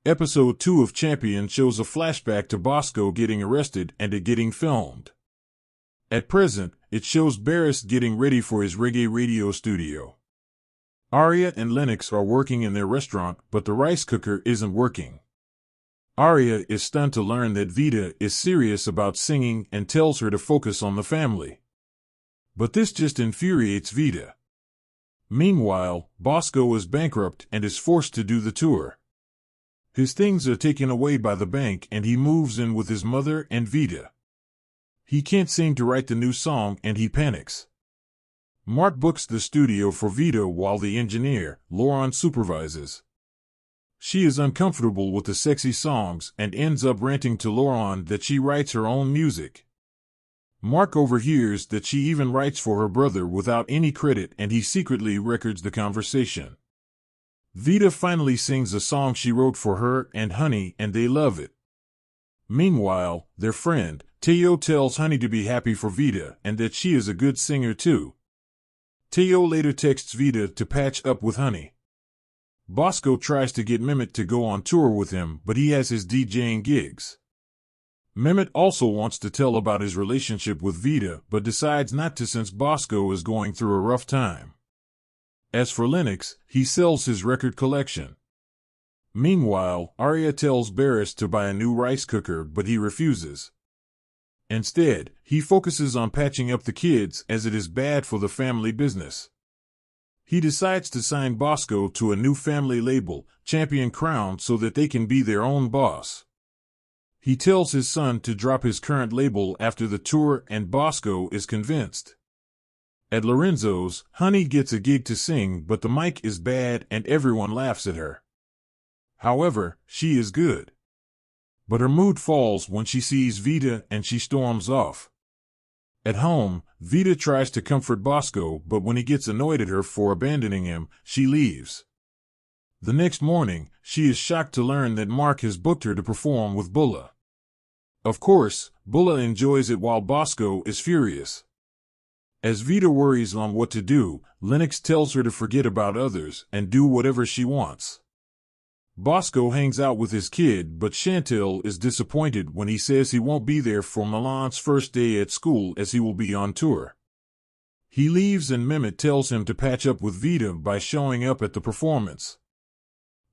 Episode 2 of Champion shows a flashback to Bosco getting arrested and it getting filmed. At present, it shows Barris getting ready for his reggae radio studio. Aria and Lennox are working in their restaurant, but the rice cooker isn't working. Aria is stunned to learn that Vita is serious about singing and tells her to focus on the family. But this just infuriates Vita. Meanwhile, Bosco is bankrupt and is forced to do the tour. His things are taken away by the bank and he moves in with his mother and Vita. He can't seem to write the new song and he panics. Mark books the studio for Vita while the engineer, Lauren, supervises. She is uncomfortable with the sexy songs and ends up ranting to Lauren that she writes her own music. Mark overhears that she even writes for her brother without any credit and he secretly records the conversation. Vita finally sings a song she wrote for her and Honey and they love it. Meanwhile, their friend, Teo, tells Honey to be happy for Vita and that she is a good singer too. Teo later texts Vita to patch up with Honey. Bosco tries to get Mehmet to go on tour with him, but he has his DJing gigs. Mehmet also wants to tell about his relationship with Vita, but decides not to since Bosco is going through a rough time. As for Lennox, he sells his record collection. Meanwhile, Aria tells Barris to buy a new rice cooker, but he refuses. Instead, he focuses on patching up the kids as it is bad for the family business. He decides to sign Bosco to a new family label, Champion Crown, so that they can be their own boss. He tells his son to drop his current label after the tour and Bosco is convinced. At Lorenzo's, Honey gets a gig to sing, but the mic is bad and everyone laughs at her. However, she is good. But her mood falls when she sees Vita and she storms off. At home, Vita tries to comfort Bosco, but when he gets annoyed at her for abandoning him, she leaves. The next morning, she is shocked to learn that Mark has booked her to perform with Bulla. Of course, Bulla enjoys it while Bosco is furious. As Vita worries on what to do, Lennox tells her to forget about others and do whatever she wants. Bosco hangs out with his kid, but Chantel is disappointed when he says he won't be there for Milan's first day at school as he will be on tour. He leaves and Mehmet tells him to patch up with Vita by showing up at the performance.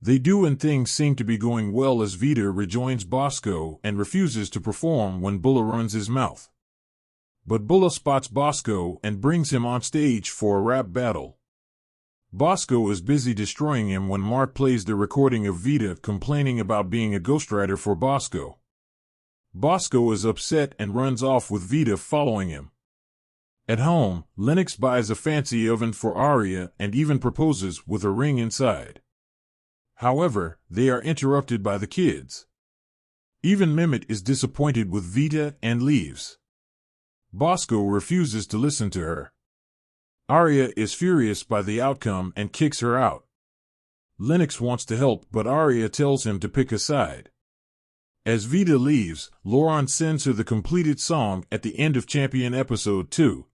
They do and things seem to be going well as Vita rejoins Bosco and refuses to perform when Bulla runs his mouth. But Bulla spots Bosco and brings him on stage for a rap battle. Bosco is busy destroying him when Mark plays the recording of Vita complaining about being a ghostwriter for Bosco. Bosco is upset and runs off with Vita following him. At home, Lennox buys a fancy oven for Aria and even proposes with a ring inside. However, they are interrupted by the kids. Even Mehmet is disappointed with Vita and leaves. Bosco refuses to listen to her. Aria is furious by the outcome and kicks her out. Lennox wants to help, but Aria tells him to pick a side. As Vita leaves, Lauren sends her the completed song at the end of Champion Episode 2.